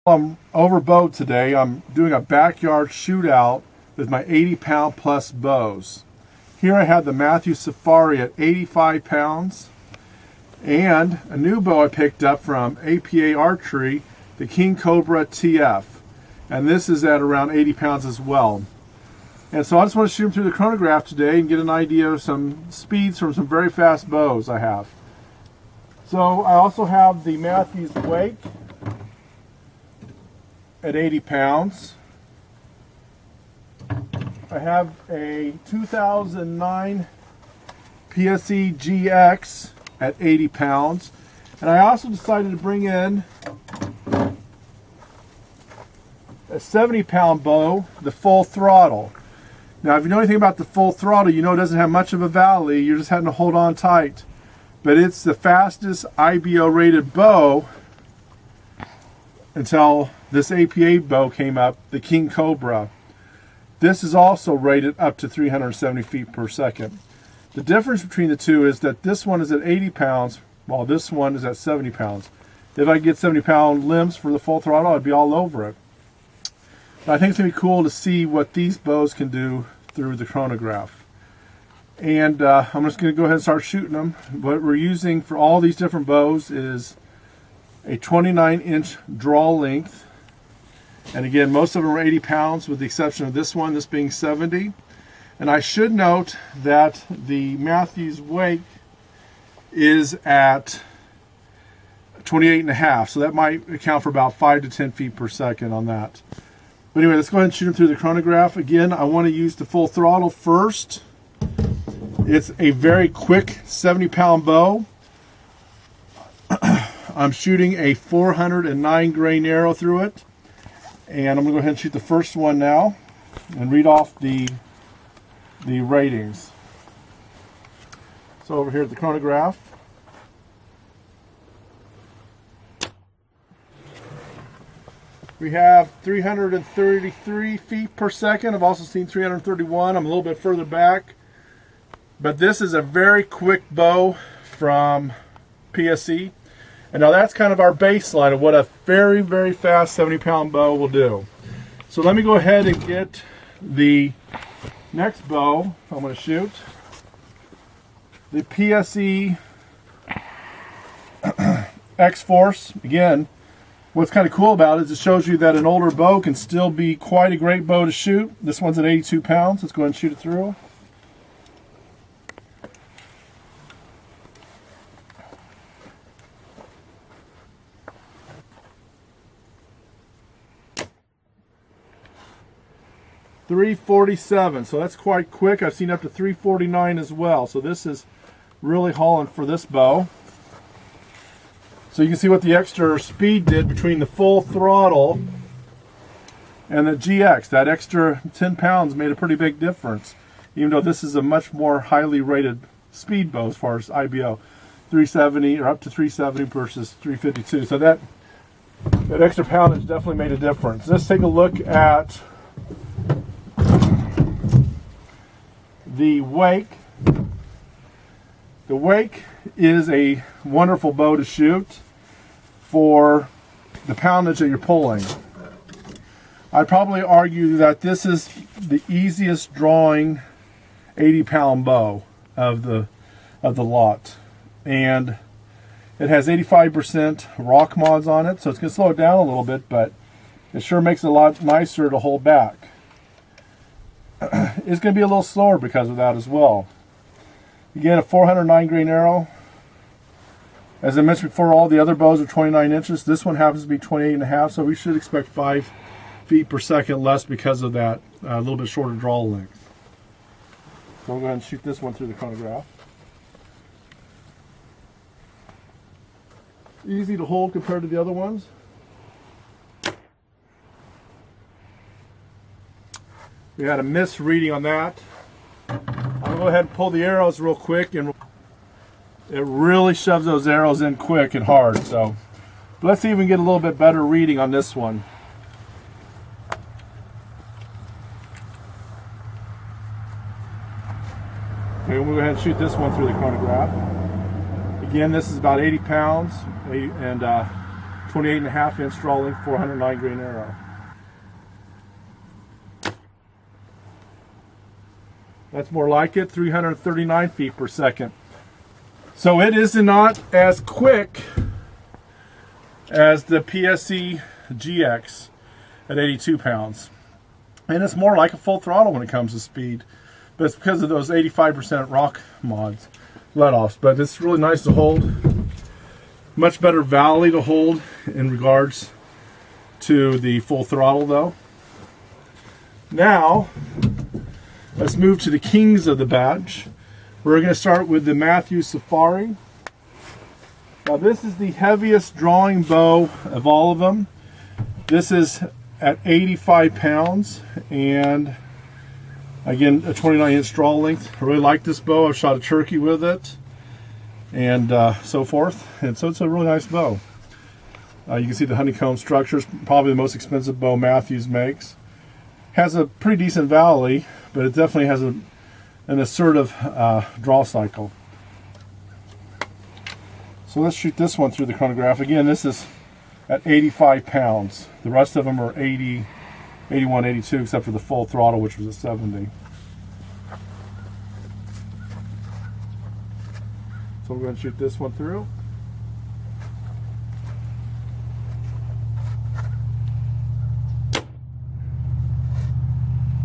I'm overbowed today. I'm doing a backyard shootout with my 80-pound plus bows. Here I have the Mathews Safari at 85 pounds and a new bow I picked up from APA Archery, the King Cobra TF. And this is at around 80 pounds as well. And so I just want to shoot them through the chronograph today and get an idea of some speeds from some very fast bows I have. So I also have the Mathews Wake at 80 pounds. I have a 2009 PSE GX at 80 pounds. And I also decided to bring in a 70-pound bow, the Full Throttle. Now, if you know anything about the Full Throttle, you know it doesn't have much of a valley. You're just having to hold on tight. But it's the fastest IBO rated bow until this APA bow came up, the King Cobra. This is also rated up to 370 feet per second. The difference between the two is that this one is at 80 pounds, while this one is at 70 pounds. If I get 70-pound limbs for the Full Throttle, I'd be all over it. But I think it's going to be cool to see what these bows can do through the chronograph. And I'm just going to go ahead and start shooting them. What we're using for all these different bows is a 29-inch draw length. And again, most of them are 80 pounds with the exception of this one, this being 70. And I should note that the Mathews Wake is at 28.5, so that might account for about 5 to 10 feet per second on that. But anyway, let's go ahead and shoot them through the chronograph. Again, I want to use the Full Throttle first. It's a very quick 70-pound bow. I'm shooting a 409 grain arrow through it. And I'm going to go ahead and shoot the first one now and read off the ratings. So over here at the chronograph, we have 333 feet per second. I've also seen 331. I'm a little bit further back. But this is a very quick bow from PSE. And now that's kind of our baseline of what a very, very fast 70-pound bow will do. So let me go ahead and get the next bow I'm going to shoot. The PSE X-Force. Again, what's kind of cool about it is it shows you that an older bow can still be quite a great bow to shoot. This one's at 82 pounds. Let's go ahead and shoot it through. .347, so that's quite quick. I've seen up to 349 as well. So this is really hauling for this bow. So you can see what the extra speed did between the Full Throttle and the GX. That extra 10 pounds made a pretty big difference, even though this is a much more highly rated speed bow as far as IBO. 370 or up to 370 versus 352. So that extra poundage definitely made a difference. Let's take a look at the Wake. The Wake is a wonderful bow to shoot for the poundage that you're pulling. I'd probably argue that this is the easiest drawing 80-pound bow of the lot. And it has 85% rock mods on it, so it's going to slow it down a little bit, but it sure makes it a lot nicer to hold back. It's going to be a little slower because of that as well. Again, a 409 grain arrow. As I mentioned before, all the other bows are 29 inches. This one happens to be 28.5, so we should expect 5 feet per second less because of that a little bit shorter draw length. So we'll go ahead and shoot this one through the chronograph. Easy to hold compared to the other ones. We had a misreading on that. I'm going to go ahead and pull the arrows real quick, and it really shoves those arrows in quick and hard. So let's see if we can get a little bit better reading on this one. Okay, we'll go ahead and shoot this one through the chronograph. Again, this is about 80 pounds and 28.5-inch draw length, 409 grain arrow. That's more like it, 339 feet per second. So it is not as quick as the PSE GX at 82 pounds. And it's more like a full throttle when it comes to speed. But it's because of those 85% rock mods, let-offs. But it's really nice to hold. Much better valley to hold in regards to the full throttle though. Now, let's move to the kings of the batch. We're going to start with the Mathews Safari. Now this is the heaviest drawing bow of all of them. This is at 85 pounds and again a 29-inch draw length. I really like this bow. I've shot a turkey with it and so forth. And so it's a really nice bow. You can see the honeycomb structure is probably the most expensive bow Mathews makes. Has a pretty decent valley, but it definitely has an assertive draw cycle. So let's shoot this one through the chronograph. Again, this is at 85 pounds. The rest of them are 80, 81, 82, except for the full throttle, which was at 70. So we're going to shoot this one through.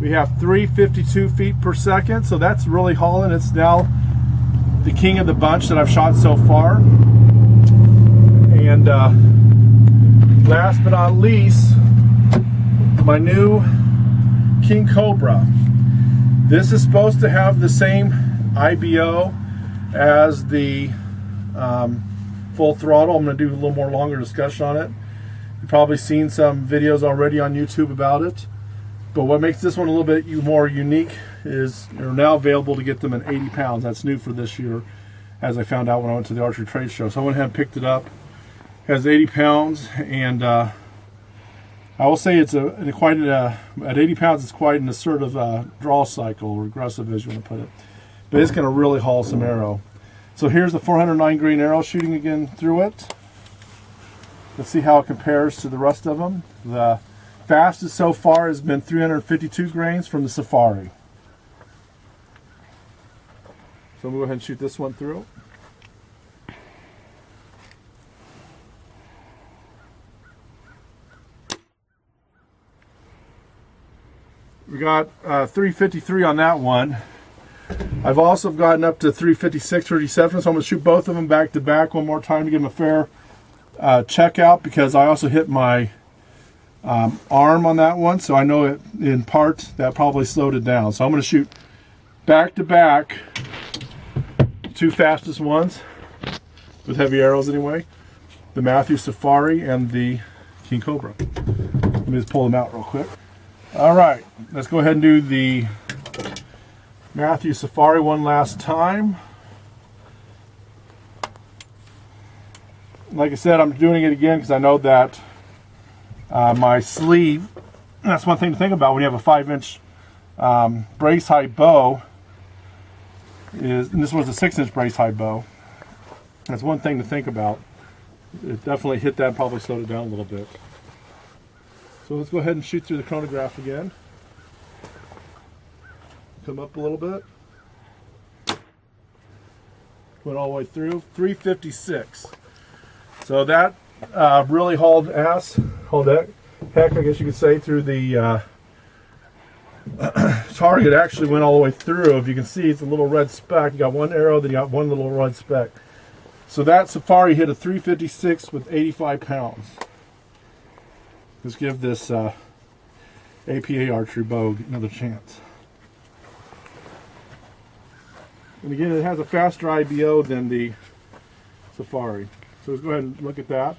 We have 352 feet per second, so that's really hauling. It's now the king of the bunch that I've shot so far. And last but not least, my new King Cobra. This is supposed to have the same IBO as the full throttle. I'm going to do a little more longer discussion on it. You've probably seen some videos already on YouTube about it. But what makes this one a little bit more unique is they're now available to get them at 80 pounds. That's new for this year, as I found out when I went to the archery trade show. So I went ahead and picked it up. It has 80 pounds, and I will say it's at 80 pounds, it's quite an assertive draw cycle, or aggressive as you want to put it. But it's going to really haul some arrow. So here's the 409 grain arrow shooting again through it. Let's see how it compares to the rest of them. The fastest so far has been 352 grains from the Safari. So I'm going to go ahead and shoot this one through. We got 353 on that one. I've also gotten up to 356, 37, so I'm going to shoot both of them back to back one more time to give them a fair check out, because I also hit my arm on that one, so I know it in part that probably slowed it down. So I'm going to shoot back to back two fastest ones with heavy arrows anyway, the Mathews Safari and the King Cobra. Let me just pull them out real quick. All right, let's go ahead and do the Mathews Safari one last time. Like I said, I'm doing it again because I know that my sleeve, that's one thing to think about when you have a 5-inch brace height bow, and this was a 6-inch brace height bow. That's one thing to think about. It definitely hit that and probably slowed it down a little bit. So let's go ahead and shoot through the chronograph again. Come up a little bit. Went all the way through. 356. So that really hauled ass, hauled heck, I guess you could say, through the target. Actually went all the way through. If you can see, it's a little red speck. You got one arrow, then you got one little red speck. So that Safari hit a 356 with 85 pounds. Let's give this APA archery bow another chance. And again, it has a faster IBO than the Safari. So let's go ahead and look at that.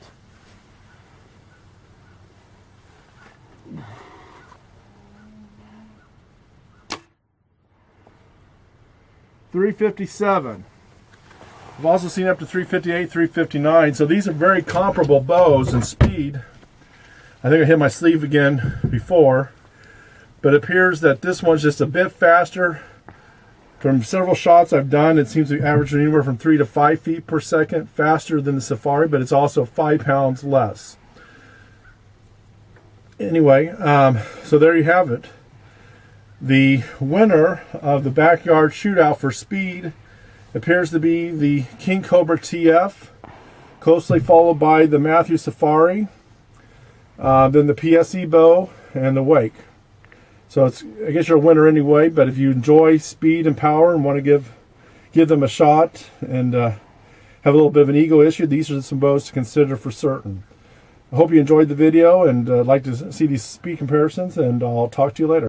.357. I've also seen up to 358, 359. So these are very comparable bows in speed. I think I hit my sleeve again before, but it appears that this one's just a bit faster, From several shots I've done, it seems to average anywhere from 3 to 5 feet per second faster than the Safari, but it's also 5 pounds less. Anyway, so there you have it. The winner of the backyard shootout for speed appears to be the King Cobra TF, closely followed by the Mathews Safari, then the PSE bow, and the Wake. So it's, I guess you're a winner anyway, but if you enjoy speed and power and want to give them a shot and have a little bit of an ego issue, these are some bows to consider for certain. I hope you enjoyed the video and like to see these speed comparisons, and I'll talk to you later.